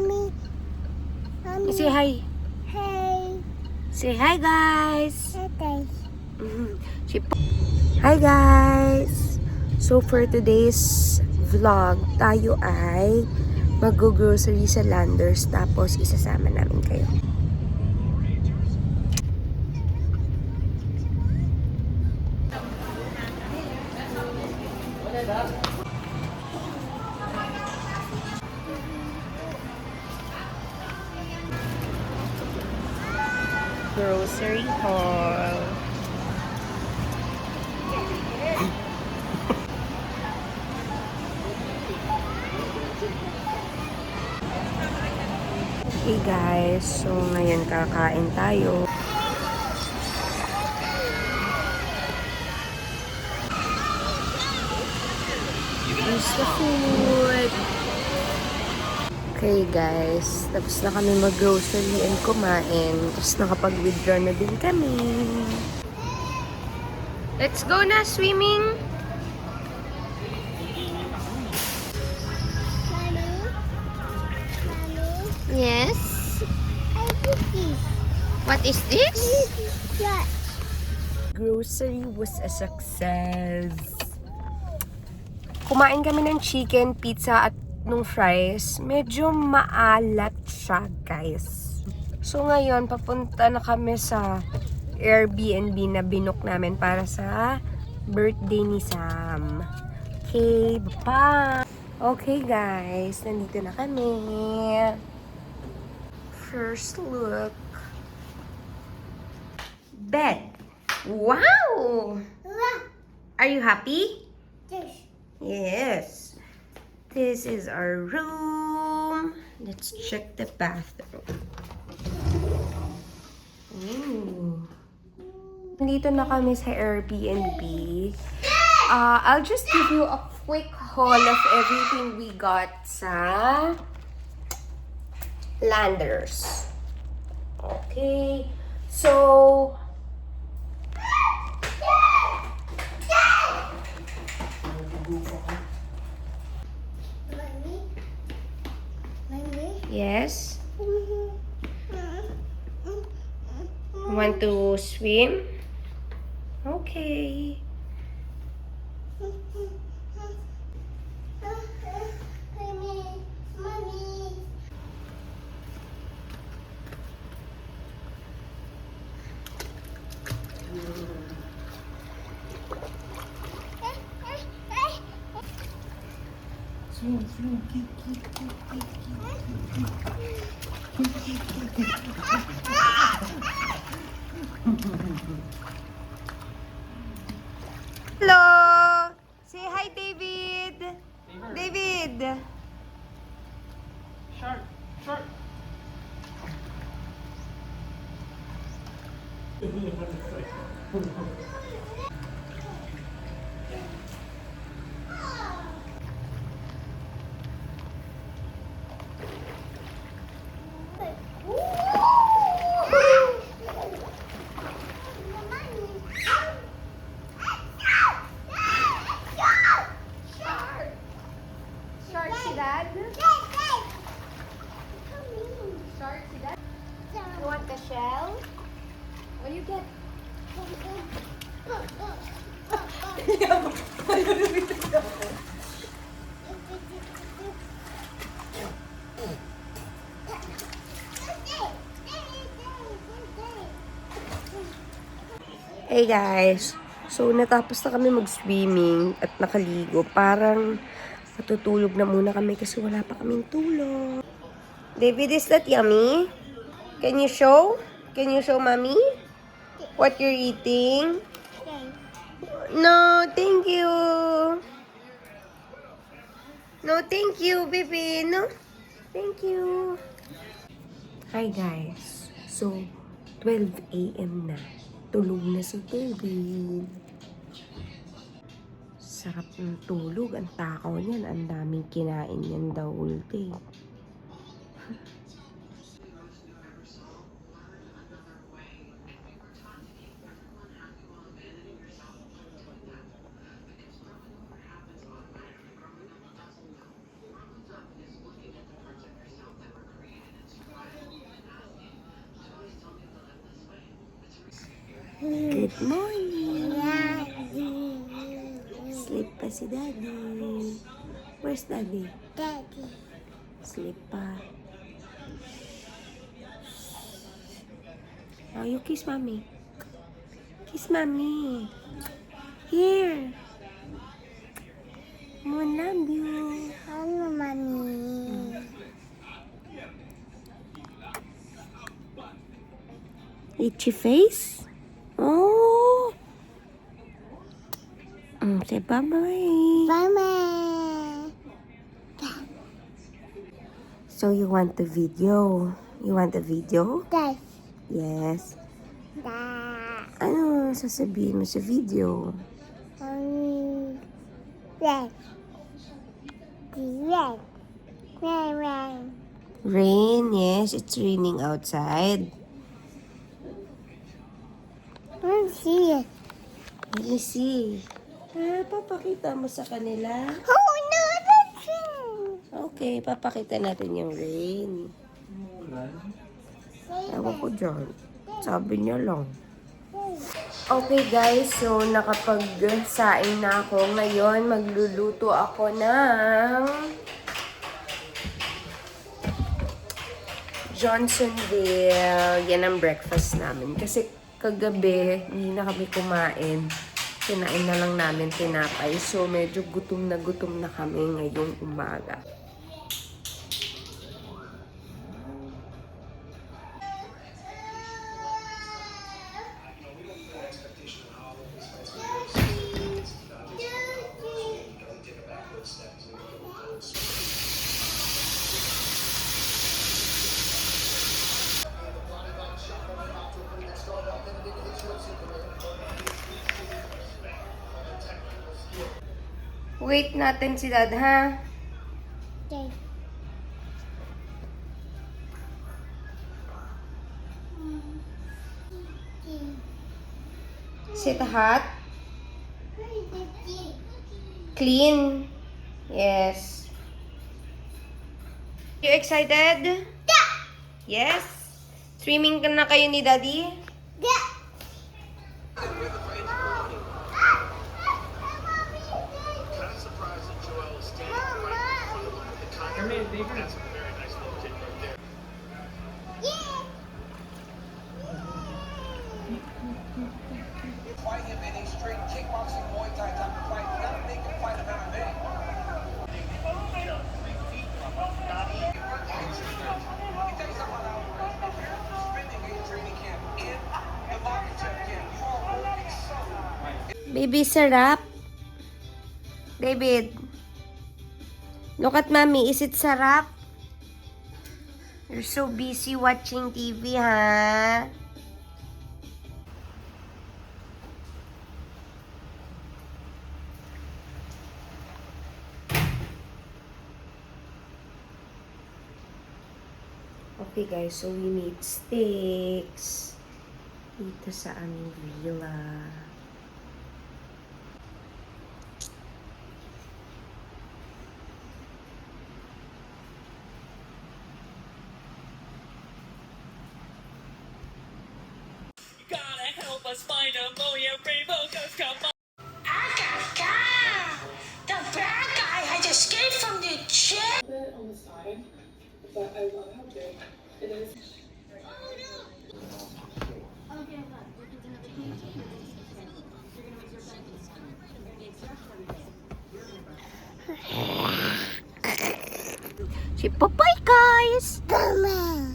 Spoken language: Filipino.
Mommy. Mommy. Say hi. Hey. Say hi, guys. Hey. Hi, guys. So, for today's vlog, tayo ay mag-grocery sa Landers, tapos isasama namin kayo. Grocery haul. Hey guys, so ngayon kakain tayo. Here's the food. Okay guys, tapos na kami mag-grocery and kumain. Tapos nakapag-withdraw na din kami. Let's go na swimming! Yes? I did this. What is this? Yeah. Grocery was a success. Kumain kami ng chicken, pizza at nung fries. Medyo maalat siya, guys. So ngayon, papunta na kami sa Airbnb na binook namin para sa birthday ni Sam. Okay, bye! Okay, guys. Nandito na kami. First look. Bed. Wow! Are you happy? This. Yes. This is our room. Let's check the bathroom. Ooh. Nandito na kami sa Airbnb. I'll just give you a quick haul of everything we got sa Landers. Okay. So, Mommy. yes. Want to swim? Okay. Mommy. Swim, swim, kick. Hello! Say hi, David! David! Shark! Shark! Shark, see that? Shark, see that? You want the shell? What you get? Hey guys, so natapos na kami mag-swimming at nakaligo. Parang matutulog na muna kami kasi wala pa kaming tulog. David, is that yummy? Can you show? Can you show mommy what you're eating? No, thank you. No, thank you, baby. No, thank you. Hi guys, so 12 a.m. na. Tulog na si David. Sarap ng tulog. Ang takaw niyan. Ang daming kinain niyan daw ulti. Good morning. Daddy. Sleep pa si Daddy. Where's Daddy? Daddy. Sleep pa. Oh, you kiss Mommy. Kiss Mommy. Here. I love you. Hello, mommy. Itchy face? Oh. Say bye-bye. Mama. So you want the video? You want the video? Dad. Yes. Dad. Ano sasabihin mo sa video? Red. Red. Red, red. Rain, yes. It's raining outside. Let's see it. Let me see. Papakita mo sa kanila? Oh, no, that's it. Okay, papakita natin yung rain. Ewan ko dyan. Sabi niya lang. Okay guys, so nakapag-saing na ako. Ngayon, magluluto ako ng Johnsonville. Yan ang breakfast namin. Kasi kagabi, hindi na kami kumain. Kinain na lang namin tinapay. So, medyo gutom na kami ngayong umaga. Wait natin si Dad, ha? Okay. Sit hot. Clean. Yes. You excited? Yes? Swimming ka na kayo ni Daddy? Yeah. Fight him in a straight kickboxing Muay Thai type of fight. You gotta make him fight him MMA. Let me tell you something about Alvarez. If you're spending a training camp in the Makachev camp, you are working so. Baby, sarap? David. Look at Mommy. Is it sarap? You're so busy watching TV, ha? Okay guys, so we made steaks dito sa aming villa. Gotta help us find a million rainbow ghosts. Come on. Agatha! The bad guy has escaped from the jail! bit on the side, but I love how big it is. Si Popeye, guys! Mama.